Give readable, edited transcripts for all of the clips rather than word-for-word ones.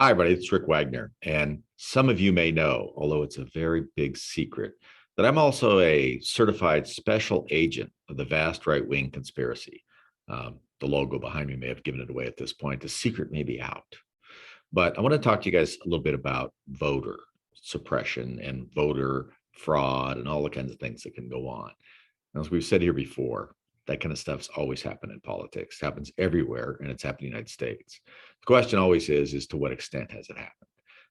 Hi, everybody. It's Rick Wagner. And some of you may know, although it's a very big secret, that I'm also a certified special agent of the vast right wing conspiracy. The logo behind me may have given it away at this point. The secret may be out. But I want to talk to you guys a little bit about voter suppression and voter fraud and all the kinds of things that can go on. As we've said here before, that kind of stuff's always happened in politics. It happens everywhere, and it's happened in the United States. The question always is to what extent has it happened?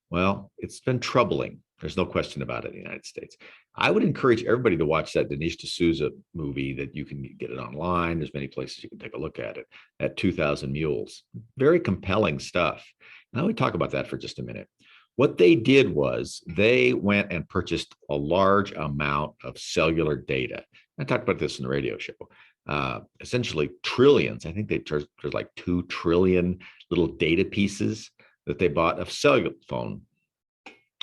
Well, it's been troubling. There's no question about it in the United States. I would encourage everybody to watch that Dinesh D'Souza movie that you can get it online. There's many places you can take a look at it, at 2000 Mules. Very compelling stuff. Now we talk about that for just a minute. What they did was they went and purchased a large amount of cellular data. I talked about this in the radio show. Essentially trillions. I think there's like 2 trillion little data pieces that they bought of cellular phone.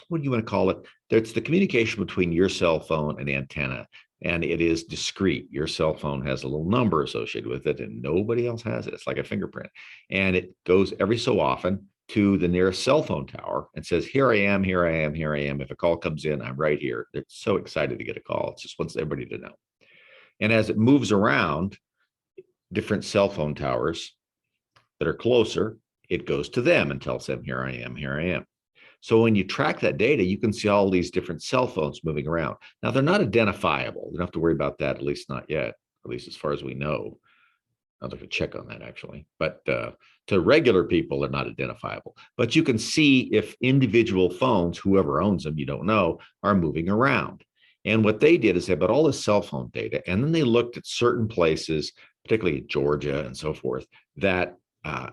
What do you want to call it? It's the communication between your cell phone and antenna, and it is discrete. Your cell phone has a little number associated with it, and nobody else has it. It's like a fingerprint, and it goes every so often to the nearest cell phone tower and says, "Here I am, here I am, here I am." If a call comes in, I'm right here. They're so excited to get a call. It just wants everybody to know. And as it moves around different cell phone towers that are closer, it goes to them and tells them, "Here I am, here I am." So when you track that data, you can see all these different cell phones moving around. Now, they're not identifiable. You don't have to worry about that, at least not yet, at least as far as we know. I'd like to check on that, actually. But to regular people, they're not identifiable. But you can see if individual phones, whoever owns them, you don't know, are moving around. And what they did is they bought all the cell phone data, and then they looked at certain places, particularly Georgia and so forth, that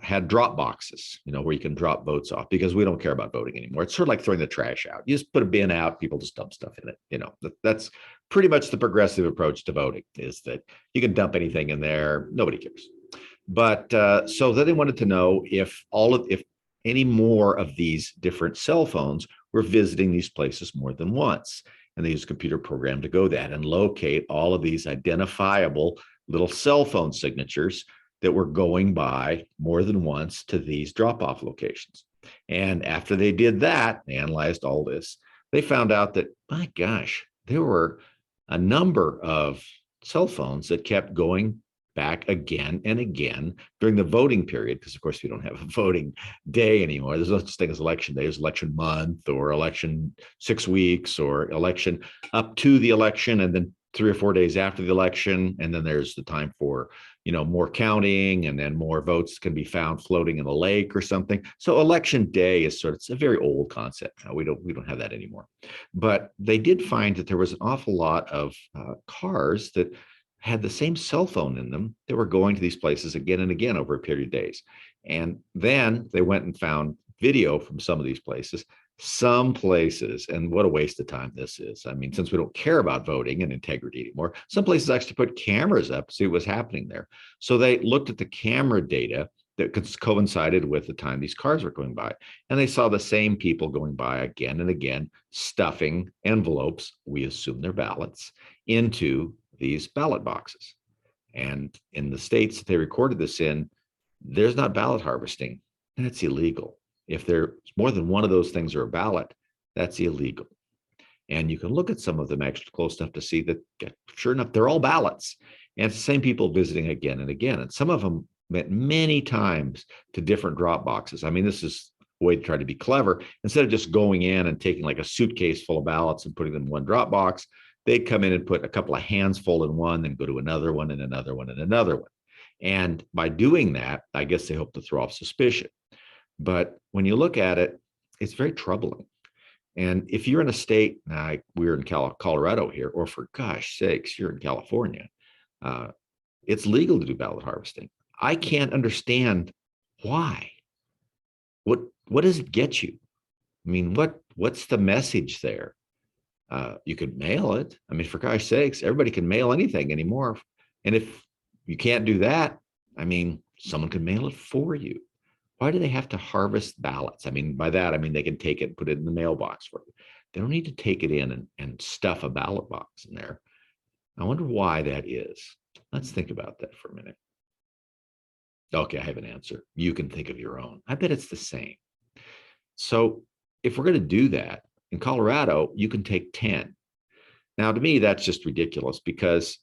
had drop boxes, where you can drop votes off, because we don't care about voting anymore. It's sort of like throwing the trash out. You just put a bin out, people just dump stuff in it. That's pretty much the progressive approach to voting, is that you can dump anything in there. Nobody cares. But so then they wanted to know if any more of these different cell phones were visiting these places more than once. And they used a computer program to go that and locate all of these identifiable little cell phone signatures that were going by more than once to these drop-off locations. And after they did that, they analyzed all this, they found out that, my gosh, there were a number of cell phones that kept going back again and again during the voting period, because of course we don't have a voting day anymore. There's no such thing as election day. There's election month, or election 6 weeks, or election up to the election, and then 3 or 4 days after the election, and then there's the time for more counting, and then more votes can be found floating in a lake or something. So election day is it's a very old concept now. We don't have that anymore. But they did find that there was an awful lot of cars that had the same cell phone in them that were going to these places again and again over a period of days. And then they went and found video from some of these places. Some places, and what a waste of time this is. I mean, since we don't care about voting and integrity anymore, some places actually put cameras up to see what was happening there. So they looked at the camera data that coincided with the time these cars were going by. And they saw the same people going by again and again, stuffing envelopes, we assume they're ballots, into these ballot boxes. And in the states that they recorded this in, there's not ballot harvesting. That's illegal. If there's more than one of those things are a ballot, that's illegal. And you can look at some of them actually close enough to see that, sure enough, they're all ballots. And it's the same people visiting again and again. And some of them went many times to different drop boxes. I mean, this is a way to try to be clever. Instead of just going in and taking like a suitcase full of ballots and putting them in one drop box, they'd come in and put a couple of hands full in one, then go to another one and another one and another one. And by doing that, I guess they hope to throw off suspicion. But when you look at it, it's very troubling. And if you're in a state, we're in Colorado here, or for gosh sakes, you're in California, it's legal to do ballot harvesting. I can't understand why. What does it get you? I mean, what's the message there? You could mail it. I mean, for gosh sakes, everybody can mail anything anymore. And if you can't do that, I mean, someone can mail it for you. Why do they have to harvest ballots? I mean, by that, I mean, they can take it and put it in the mailbox for you. They don't need to take it in and stuff a ballot box in there. I wonder why that is. Let's think about that for a minute. Okay, I have an answer. You can think of your own. I bet it's the same. So if we're going to do that in Colorado, you can take 10. Now, to me, that's just ridiculous because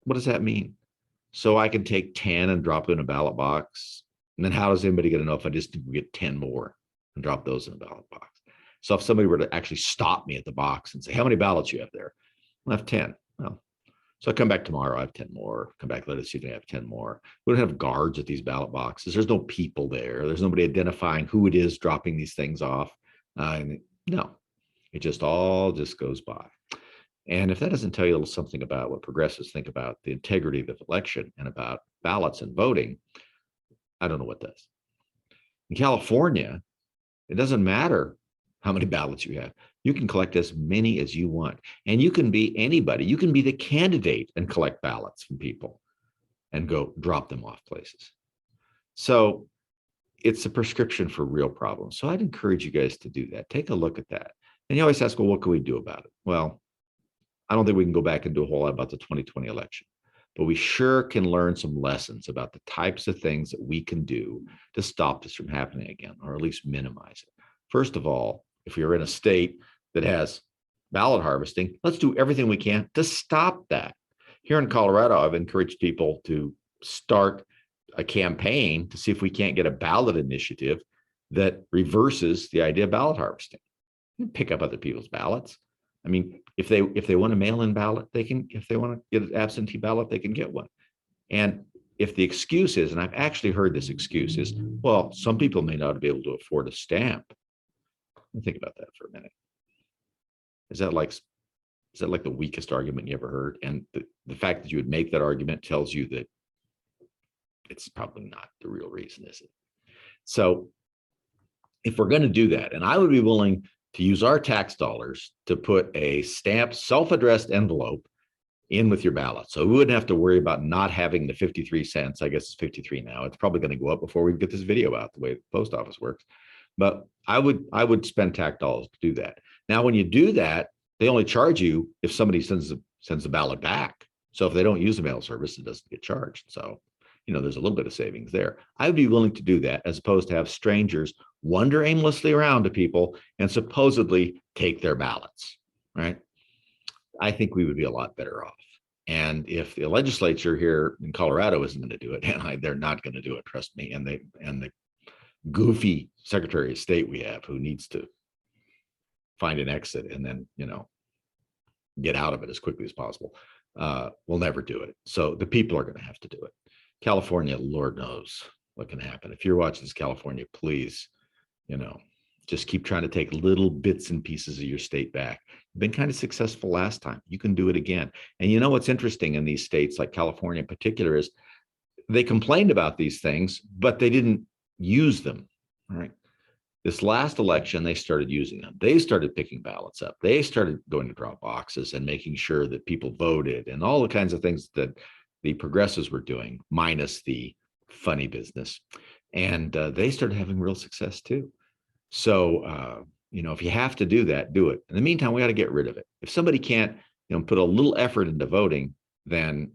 what does that mean? So I can take 10 and drop it in a ballot box. And then how does anybody get to know if I just get 10 more and drop those in a ballot box? So if somebody were to actually stop me at the box and say, how many ballots you have there? I have 10. Well, so I come back tomorrow, I have 10 more. Come back later this evening, I have 10 more. We don't have guards at these ballot boxes. There's no people there. There's nobody identifying who it is dropping these things off. No, it just all just goes by. And if that doesn't tell you a little something about what progressives think about the integrity of the election and about ballots and voting, I don't know what does. In California, it doesn't matter how many ballots you have. You can collect as many as you want. And you can be anybody. You can be the candidate and collect ballots from people and go drop them off places. So it's a prescription for real problems. So I'd encourage you guys to do that. Take a look at that. And you always ask, well, what can we do about it? Well, I don't think we can go back and do a whole lot about the 2020 election, but we sure can learn some lessons about the types of things that we can do to stop this from happening again, or at least minimize it. First of all, if you're in a state that has ballot harvesting, let's do everything we can to stop that. Here in Colorado, I've encouraged people to start a campaign to see if we can't get a ballot initiative that reverses the idea of ballot harvesting. You pick up other people's ballots. I mean, if they want a mail-in ballot, they can. If they want to get an absentee ballot, they can get one. And if the excuse is, and I've actually heard this excuse is, well, some people may not be able to afford a stamp. Think about that for a minute. Is that like the weakest argument you ever heard? And the fact that you would make that argument tells you that it's probably not the real reason, is it? So if we're going to do that, and I would be willing to use our tax dollars to put a stamped, self-addressed envelope in with your ballot. So we wouldn't have to worry about not having the 53 cents. I guess it's 53 now. It's probably going to go up before we get this video out, the way the post office works. But I would spend tax dollars to do that. Now, when you do that, they only charge you if somebody sends the ballot back. So if they don't use the mail service, it doesn't get charged. So, there's a little bit of savings there. I would be willing to do that as opposed to have strangers wander aimlessly around to people and supposedly take their ballots, right? I think we would be a lot better off. And if the legislature here in Colorado isn't going to do it, and they're not going to do it, trust me, and the goofy Secretary of State we have who needs to find an exit and then, get out of it as quickly as possible, will never do it. So the people are going to have to do it. California, Lord knows what can happen. If you're watching this, California, please, just keep trying to take little bits and pieces of your state back. You've been kind of successful last time. You can do it again. And what's interesting in these states like California in particular is they complained about these things, but they didn't use them, right? This last election, they started using them. They started picking ballots up. They started going to drop boxes and making sure that people voted and all the kinds of things that the progressives were doing, minus the funny business. And they started having real success too. So, if you have to do that, do it. In the meantime, we got to get rid of it. If somebody can't, put a little effort into voting, then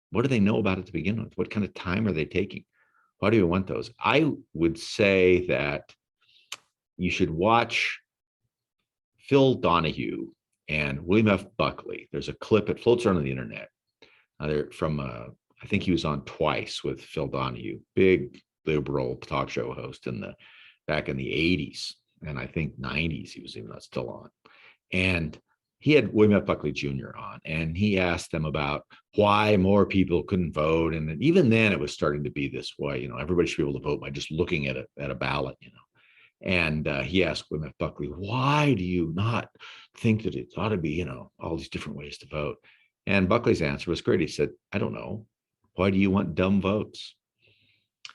what do they know about it to begin with? What kind of time are they taking? Why do you want those? I would say that you should watch Phil Donahue and William F. Buckley. There's a clip, it floats around on the internet. They're from, I think he was on twice with Phil Donahue, big liberal talk show host back in the 80s. And I think 90s, he was even not still on. And he had William F. Buckley Jr. on, and he asked them about why more people couldn't vote. And even then it was starting to be this way, everybody should be able to vote by just looking at a ballot, And he asked William F. Buckley, why do you not think that it ought to be, all these different ways to vote? And Buckley's answer was great. He said, I don't know. Why do you want dumb votes?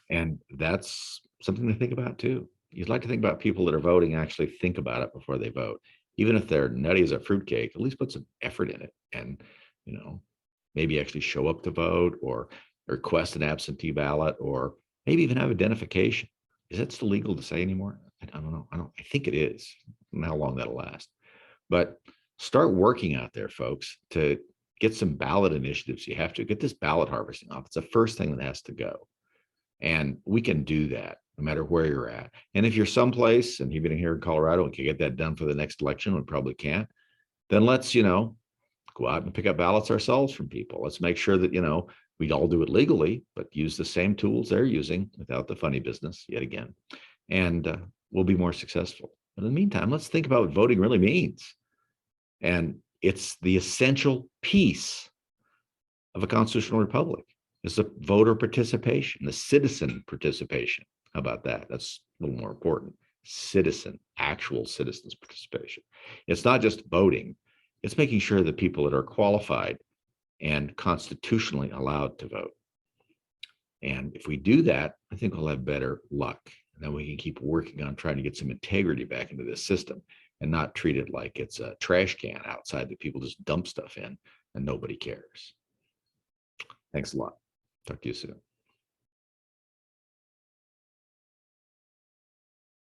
And that's something to think about too. You'd like to think about people that are voting actually think about it before they vote. Even if they're nutty as a fruitcake, at least put some effort in it and, maybe actually show up to vote or request an absentee ballot or maybe even have identification. Is that still legal to say anymore? I don't know. I think it is. I don't know how long that'll last. But start working out there, folks, to get some ballot initiatives. You have to get this ballot harvesting off. It's the first thing that has to go. And we can do that. no matter where you're at. And if you're someplace, and even here in Colorado, we can get that done for the next election, we probably can't, then let's, go out and pick up ballots ourselves from people. Let's make sure that, we'd all do it legally, but use the same tools they're using without the funny business yet again. And we'll be more successful. But in the meantime, let's think about what voting really means. And it's the essential piece of a constitutional republic. It's the voter participation, the citizen participation. How about that? That's a little more important. Citizen, actual citizens participation. It's not just voting, it's making sure that people that are qualified and constitutionally allowed to vote. And if we do that, I think we'll have better luck. And then we can keep working on trying to get some integrity back into this system and not treat it like it's a trash can outside that people just dump stuff in and nobody cares. Thanks a lot. Talk to you soon.